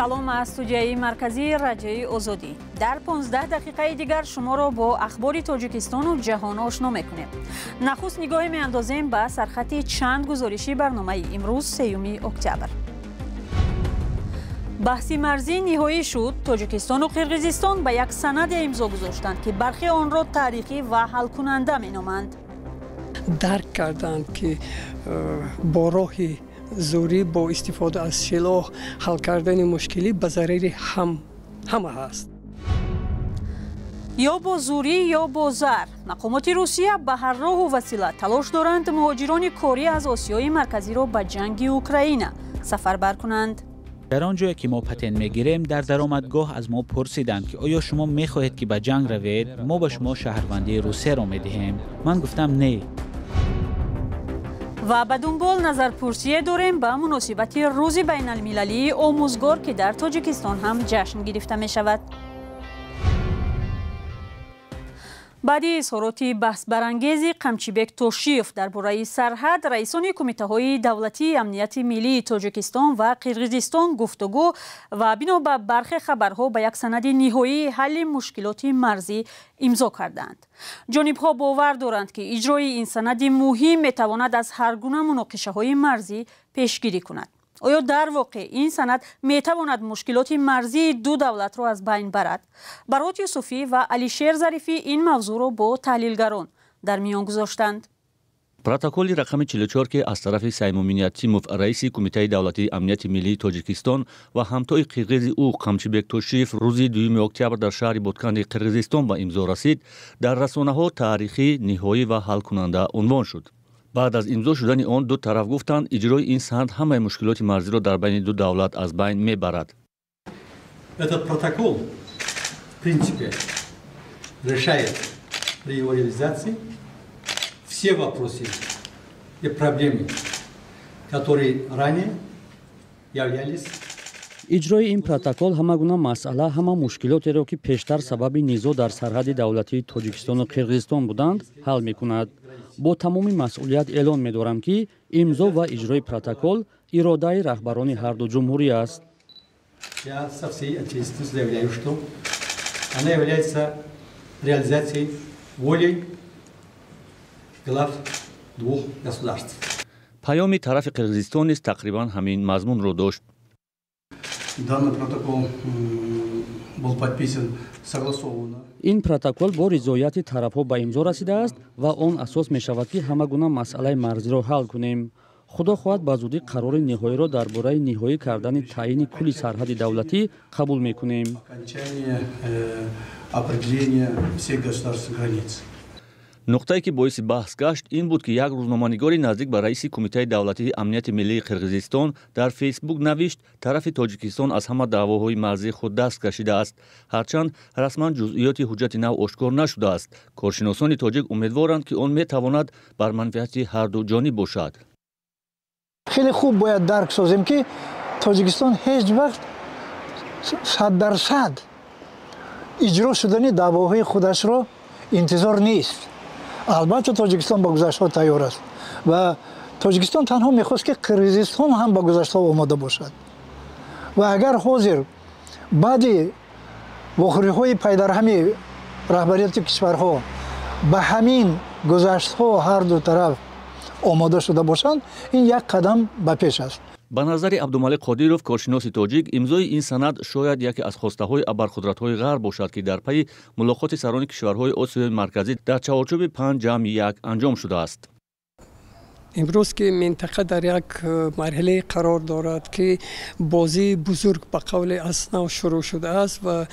سلام از استودیوی مرکزی رادیوی آزادی. در 15 دقیقه دیگر شما را با اخبار تاجیکستان و جهان آشنا می‌کنیم. نخست نگاهی می‌اندازیم به سرخط چند گزارشی برنامه امروز 3 اکتبر. بحث مرزی نهایی شد. تاجیکستان و قرقیزستان به یک سند امضا گذاشتند که برخی آن را تاریخی و حل کننده می‌نامند. درک کردند که با راه زوری با استفاده از سلاح حل کردن مشکلی به ضرر همه هست. یا با زوری یا با زر، مقامات روسیه به هر راه و وسیله تلاش دارند مهاجران کاری از آسیای مرکزی را به جنگ اوکراین سفربر کنند. در آنجایی که ما پتن میگیریم در درآمدگاه از ما پرسیدند که آیا شما میخواهید که به جنگ روید؟ ما به شما شهروندی روسیه را میدهیم. من گفتم نه. و به دنبال نظرپرسی داریم به مناسبت روز بین المللی آموزگار که در تاجیکستان هم جشن گرفته می شود. بعد اظهارات بحث برانگیز قمچیبک توشیف درباره سرحد، رئیسان کمیته‌های دولتی امنیت ملی تاجیکستان و قرقیزستان گفتگو و بنا به برخی خبرها به یک سند نهایی حل مشکلات مرزی امضا کردند. جانب‌ها باور دارند که اجرای این سند مهم می‌تواند از هر گونه مناقشه‌های مرزی پیشگیری کند. آیا در واقع این سند می‌تواند مشکلات مرزی دو دولت را از بین برد؟ برات یوسفی و علیشیر ظریفی این موضوع را با تحلیلگران در میان گذاشتند. پروتکل رقم 44 که از طرف سیموم نعمتچیموف رئیس کمیته دولتی امنیت ملی تاجیکستان و همتای قرقیز او قمچیبک توشیف روز 2 اکتبر در شهر بودکند قرقیزستان به امضا رسید، در رسانه‌ها تاریخی، نهایی و حل کننده عنوان شد. بعد از امضا شدن آن دو طرف گفتند اجرای این سند همه مشکلات مرزی را در بین دو دولت از بین میبرد. Этот протокол в принципе решает при его реализации все вопросы и проблемы, которые ранее являлись. اجرای این پروتکل همه گونه مسئله، همه مشکلاتی را که پیشتر سبب نزاع در سرحد دولتی تاجیکستان و قرقیزستان بودند حل می‌کند. با تمام مسئولیت اعلان می‌دارم که امضا و اجرای پروتکل اراده رهبران هر دو جمهوری است. Я со всей ответственностью заявляю, что она является реализацией воли глав двух государств. پیام طرف قرقیزستان نیز تقریبا همین مضمون را داشت. Данный протокол был подписан согласованно. این پروتکل با رضایت طرف‌ها به امضا رسیده است و آن اساس می‌شود که همه گونه مسئله مرزی را حل کنیم. خدا خواهد به زودی قرار نهایی را درباره نهایی کردن تعیین کل سرحد دولتی قبول می‌کنیم. نقطه‌ای که باعث بحث گشت این بود که یک روزنامه‌نگاری نزدیک به رئیس کمیته دولتی امنیت ملی قرقیزستان در فیسبوک نوشت طرف تاجیکستان از همه دعواهای مرزی خود دست کشیده است، هرچند رسما جزئیات حجت نو آشکار نشده است. کارشناسان تاجیک امیدوارند که آن می‌تواند بر منفعت هر دو جانب باشد. خیلی خوب باید درک سازیم که تاجیکستان هیچ وقت 100% اجرا شدن دعواهای خودش را انتظار نیست. البته تاجیکستان با گذشته تیار است و تاجیکستان تنها میخواست که قرقیزستان هم با گذشته آماده باشد و اگر حاضر بعد واخوری‌های پی در همی رهبریت کشورها به همین گذشته هر دو طرف آماده شده باشند، این یک قدم به پیش است. به نظر عبدالملک قادیروف کارشناس تاجیک، امضای این سند شاید یکی از خواسته‌های ابرقدرت‌های غرب باشد که در پی ملاقات سران کشورهای آسیای مرکزی در چارچوب 5+1 انجام شده است. امروز که منطقه در یک مرحله قرار دارد که بازی بزرگ به قول اسنا شروع شده است و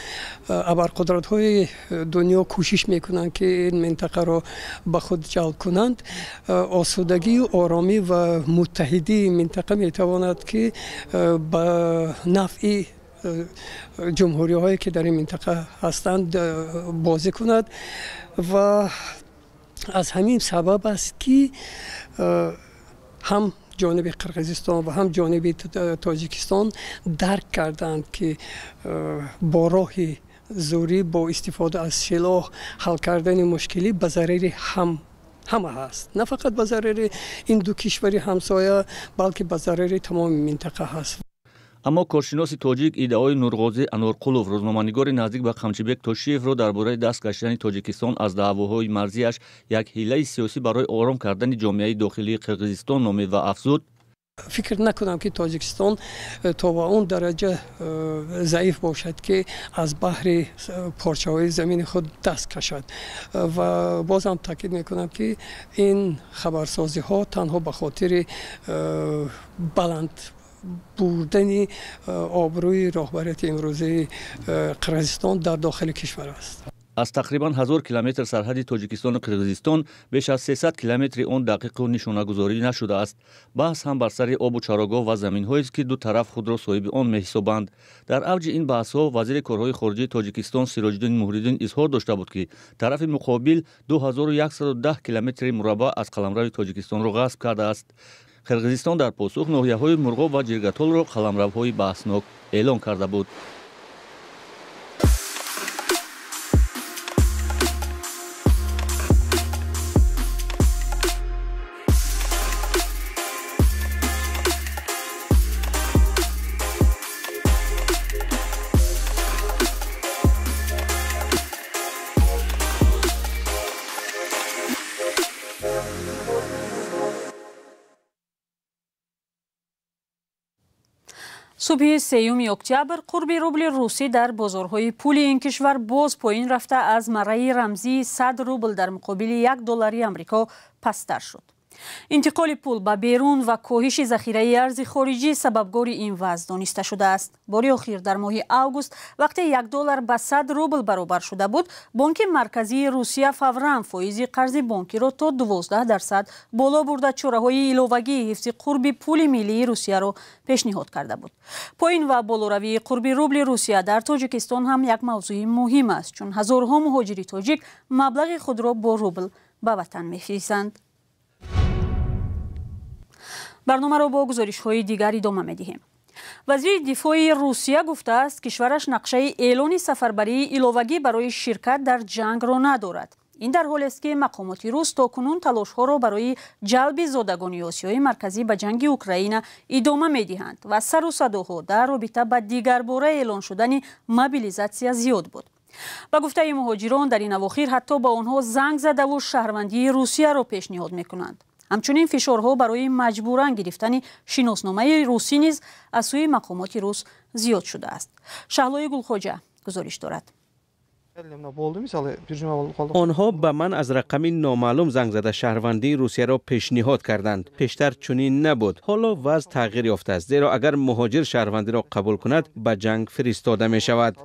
ابرقدرت‌های دنیا کوشش میکنند که این منطقه را به خود جلب کنند، آسودگی و آرامی و متحدی منطقه میتواند که به نفع جمهوری هایی که در این منطقه هستند بازی کند و از همین سبب است که هم جانب قرقیزستان و هم جانب تاجیکستان درک کردند که با راه زوری با استفاده از سلاح حل کردن مشکلی به ضرر همه هست، نه فقط به ضرر این دو کشور همسایه بلکه به ضرر تمام منطقه هست. اما کارشناس تاجیک ایده‌های نورغازی انورقلوف روزنامه‌نگار نزدیک به قمچیبک توشیف را درباره دست کشیدن تاجیکستان از دعواهای مرزیش یک حیله سیاسی برای آرام کردن جامعه داخلی قرقیزستان نامید و افزود: فکر نکنم که تاجیکستان تا به اون درجه ضعیف باشد که از بحر پارچه‌های زمین خود دست کشد و بازم تاکید میکنم که این خبرسازی ها تنها به خاطر بلند بردن آبروی راهبریت امروزی قرقیزستان در داخل کشور است. از تقریبا 1000 کیلومتر سرحد تاجیکستان و قرقیزستان بیش از 300 کیلومتر آن دقیق نشانه گذاری نشده است. بحث هم بر سر آب و چراگاه و زمین‌هایی است که دو طرف خود را صاحب آن می‌حسابند. در اوج این بحث‌ها وزیر کارهای خارجه تاجیکستان سیراج‌الدین مهریدین اظهار داشته بود که طرف مقابل 2110 کیلومتر مربع از قلمرو تاجیکستان را غصب کرده است. قرقیزستان در پاسخ ناحیه‌های مرغاب و جرگتال را قلمروهای بحثناک اعلام کرده بود. صبح 3 اکتبر قرب روبل روسی در بازارهای پول این کشور باز پایین رفته از مرای رمزی 100 روبل در مقابل $1 آمریکا پستر شد. انتقال پول به بیرون و کاهش ذخیره ارز خارجی سببگار این وضع دانسته شده است. بار اخیر در ماه اوگوست وقتی $1 به 100 روبل برابر شده بود، بانک مرکزی روسیه فوراً فایز قرض بانکی را تا 12% بالا برده چاره‌های ایلاوگی حفظ قرب پول ملی روسیه را پیشنهاد کرده بود. پایین و بالاروی قرب روبل روسیه در تاجیکستان هم یک موضوع مهم است، چون هزارها مهاجر تاجیک مبلغ خود را با روبل به وطن می‌فرستند. برنامه را با گزارش‌های دیگر ادامه می‌دهیم. وزیر دفاع روسیه گفته است کشورش نقشه اعلان سفربری ایلاوگی برای شرکت در جنگ را ندارد. این در حالی است که مقامات روس تاکنون تلاش‌ها را برای جلب زادگان آسیای مرکزی به جنگ اوکراین ادامه می‌دهند و سر و صداها در رابطه با دیگر باره اعلان شدن موبیلیزاسیون زیاد بود. با گفته مهاجران در این اواخر حتی با آنها زنگ زده و شهروندی روسیه را پیشنهاد می‌کنند. همچنین فشارها برای مجبوران گرفتن شناسنامه روسی نیز از سوی مقامات روس زیاد شده است. شهلای گلخواجه گزارش دارد. آنها به من از رقم نامعلوم زنگ زده شهروندی روسیه را پیشنهاد کردند. پیشتر چنین نبود. حالا وضع تغییر یافته است، زیرا اگر مهاجر شهروندی را قبول کند به جنگ فرستاده می شود.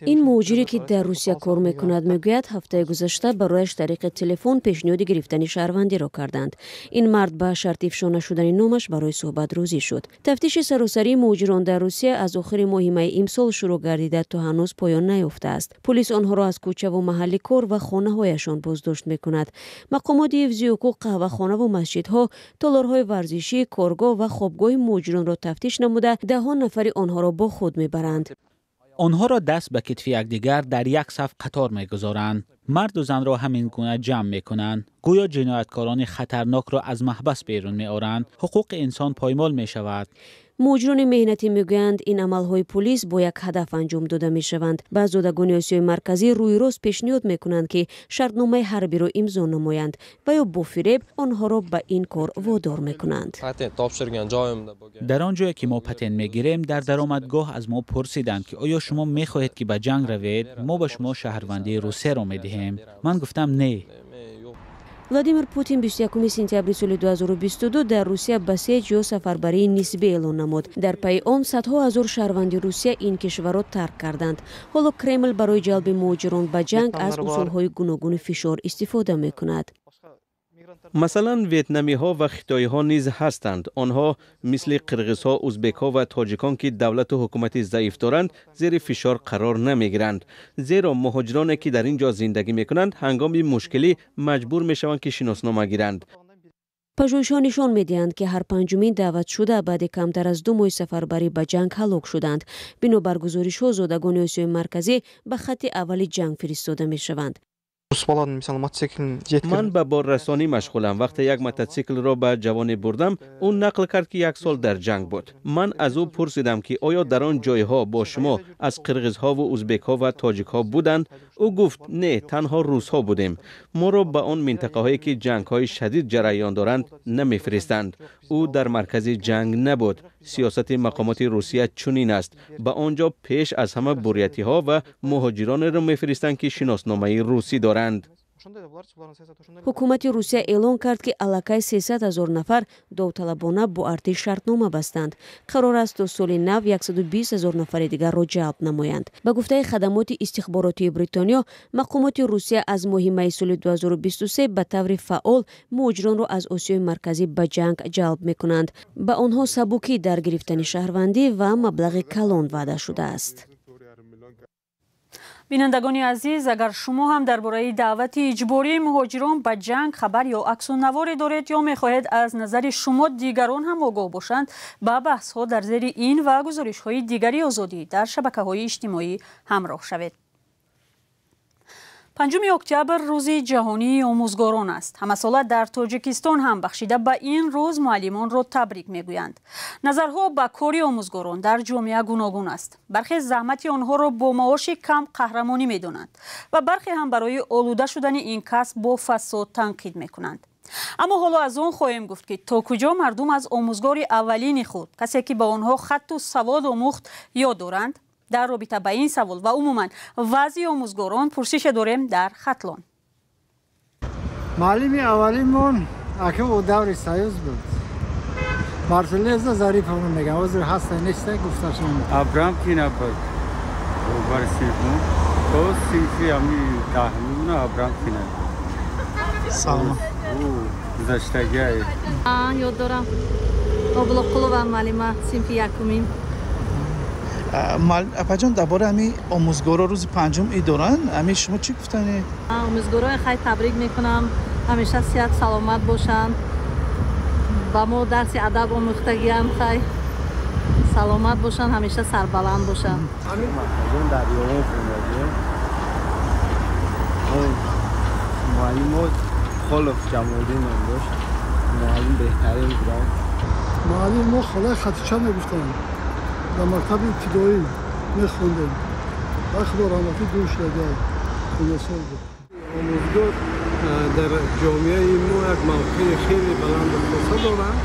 این مهاجری که در روسیه کار میکند میگوید هفته گذشته برایش طریق تلفن پیشنهاد گرفتن شهروندی را کردند. این مرد به شرط افشا نشدن نامش برای صحبت روزی شد. تفتیش سراسری مهاجران در روسیه از آخر ماه می امسال شروع گردیده تا هنوز پایان نیافته است. پلیس آنها را از کوچه و محل کار و خانه هایشان بازداشت میکند. مقامات حفظی حقوق قهوه‌خانه و مسجدها، تالارهای ورزشی، کارگاه و خوابگاه مهاجران را تفتیش نموده دهان نفر آنها را با خود میبرند. آنها را دست به کتف یکدیگر در یک صف قطار میگذارند. مرد و زن را همین گونه جمع میکنند. گویا جنایتکاران خطرناک را از محبس بیرون میآورند. حقوق انسان پایمال میشود. مهاجران مهنتی میگویند این عملهای پلیس با یک هدف انجام داده میشوند. بعض زادگان آسیای مرکزی روی راست پیشنهاد میکنند که شرطنامه حربی را امضا نمایند و یا با فریب آنها را به این کار وادار میکنند. در آنجایی که ما پتن میگیریم در درآمدگاه از ما پرسیدند که آیا شما میخواهید که به جنگ روید؟ ما به شما شهروندی روسیه را میدهیم. من گفتم نه. ولادیمیر پوتین 21 سپتامبر سال 2022 در روسیه بسیج یا سفربری نسبی اعلان نمود. در پی آن صدها هزار شهروند روسیه این کشور را ترک کردند. حالا کرمل برای جلب مهاجران به جنگ از اصولهای گوناگون فشار استفاده میکند. مثلا ویتنامی ها و خیتایی ها نیز هستند. آنها مثل قرقیز ها، ازبک ها و تاجیکان که دولت و حکومت ضعیف دارند زیر فشار قرار نمیگیرند، زیرا مهاجرانی که در اینجا زندگی میکنند هنگام مشکلی مجبور میشوند که شناسنامه گیرند. پژوهش‌ها نشان می‌دهند که هر پنجمین دعوت شده بعد کمتر از 2 ماه سفربری به جنگ هلاک شدند. بنابر گزارش‌ها زادگان آسیای مرکزی به خط اول جنگ فرستاده می‌شوند. من به باررسانی مشغولم. وقتی یک موتورسیکل را به جوانی بردم، اون نقل کرد که 1 سال در جنگ بود. من از او پرسیدم که آیا در آن جایها با شما از قرغیزها و ازبک‌ها و تاجیک‌ها بودند؟ او گفت نه، تنها روس‌ها بودیم. ما را به آن منطقه‌هایی که جنگ‌های شدید جریان دارند نمی‌فرستند. او در مرکز جنگ نبود. سیاست مقامات روسیه چنین است. به آنجا پیش از همه بوریتی‌ها و مهاجران را می‌فرستند که شناسنامه روسی دارند. ҳукумати русия эълон кард ки аллакай 300 000 нафар довталабона бо артиш шартнома бастанд. қарор аст то соли нав 120 000 нафари дигарро ҷалб намоянд. ба гуфтаи хадамоти истихборотии бритониё, мақомоти русия аз моҳи майи соли 2023 ба таври фаъол муҳоҷиронро аз осиёи марказӣ ба ҷанг ҷалб мекунанд. ба онҳо сабукӣ дар гирифтани шаҳрвандӣ ва маблағи калон ваъда шудааст. бинандагони азиз, агар шумо ҳам дар бораи даъвати иҷбории муҳоҷирон ба ҷанг хабар ё аксунаворе доред ё мехоҳед аз назари шумо дигарон ҳам огоҳ бошанд, ба баҳсҳо дар зери ин ва гузоришҳои дигари озодӣ дар шабакаҳои иҷтимоӣ ҳамроҳ шавед. 5 октябр рӯзи ҷаҳонии омӯзгорон аст. ҳамасола дар тоҷикистон ҳам бахшида ба ин рӯз муаллимонро табрик мегӯянд. назарҳо ба кори омӯзгорон дар ҷомеа гуногун аст. бархе заҳмати онҳоро бо маоши кам қаҳрамонӣ медонанд ва бархе ҳам барои олуда шудани ин касб бо фасод танқид мекунанд. аммо ҳоло аз он хоҳем гуфт ки то куҷо мардум аз омӯзгори аввалини худ, касе ки ба онҳо хатту савод омӯхт, ёд доранд. дар робита ба ин савол ва умуман вазъи омӯзгорон пурсише дорем дар хатлон. муаллими аввалимон аким у даври союз буд. Мартулеза Зариповна мегам, ҳозир ҳаста неста гуфташон. Абрам ки набуд. Бар синфу. То синфи ами таҳмина Абрам ки набуд. Салом. Гузаштагиай. ёд дорам. Облоқулова муаллима синфи якумин. апаҷон дар бораи ҳамин омӯзгорҳо рӯзи 5 идоран, ҳамин шумо чӣ гуфтанӣ? омӯзгорҳои хай табрик мекунам, ҳамеша сиҳат саломат бошанд, ба мо дарси адаб омӯхтагиам, хай саломат бошанд, ҳамеша сарбаланд бошанд. Апаҷон дар ёмон хӯндагием. муаллимо холов ҷамолдин ном дошт. муаллим беҳтарин буданд. муаллим мо холаи хатича мегуфтанд. در مکتب ابتدایی میخوندیم. وقت با رحمتی دوش لگه خونسال بود. آموزگار در جامعه ما یک موقع خیلی بلند و خاصه دارند،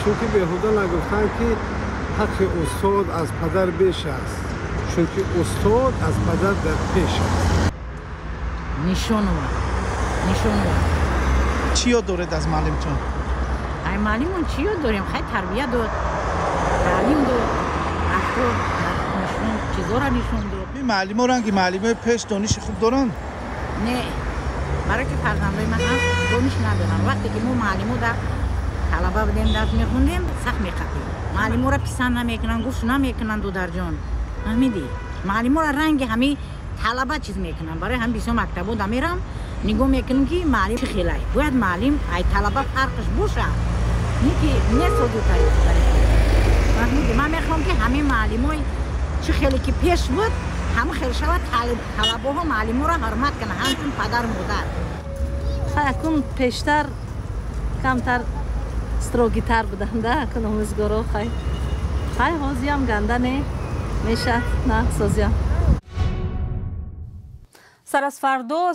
چون که بیهوده نگفتن که حق استاد از پدر بیش است، چون که استاد از پدر در پیش است. نشون چی یاد دارید از معلمتون؟ ای معلمون چی یاد داریم؟ خیلی تربیت داد، تعلیم داد، نشون چیزا را نشون داد. این معلم‌ها رنگی معلم‌های پیش دانش خوب دارن؟ نه، برای که فرزندای من هم دانش ندارن. وقتی که ما معلم‌ها در طلبه بودیم درس می‌خوندیم سخت می‌خوابیم. معلم‌ها را پسند نمی‌کنن، گوش نمی‌کنن دو جان. فهمیدی؟ معلم‌ها را رنگ همین طلبه چیز می‌کنن. برای هم بسیار مکتب‌ها دمیرم نگاه می‌کنم که معلم چه خیلی. باید معلم ای طلبه فرقش باشه. نه که نه سودوتایی. من میخوام که همه معلمای چه خیلی که پیش بود همه خیلی شود طلبه ها معلم را حرمت کنه، همچون پدر مادر. اکنون پیشتر کمتر استروگیتر بودن ده اکنون آموزگارا خیلی حاضی هم گنده نه میشه نه سازی هم. سر از فردا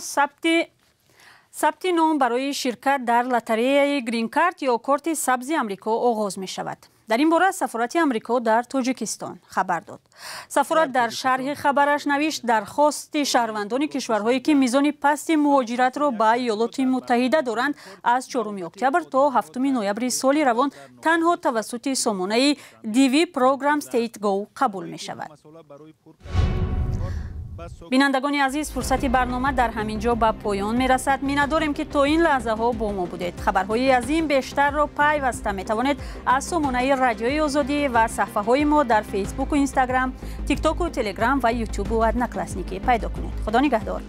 ثبت نام برای شرکت در لاتاری گرین کارت یا کارت سبز امریکا آغاز می شود. در این باره سفارت امریکا در تاجیکستان خبر داد. سفارت در شرح خبرش نوشت درخواست شهروندان کشورهایی که میزان پست مهاجرت را به ایالات متحده دارند از 4 اکتبر تا 7 نوامبر سال روان تنها توسط سامانه دیوی پروگرام استیت گو قبول می شود. بینندگان عزیز، فرصت برنامه در همین جا به پایان می رسد. می نداریم که تا این لحظه ها با ما بودید. خبرهای از این بیشتر را پیوسته می توانید از سامانه رادیوی آزادی و صفحه های ما در فیسبوک و اینستاگرام، تیک تاک و تلگرام و یوتیوب و ادنکلاسنیکی پیدا کنید. خدا نگهدار.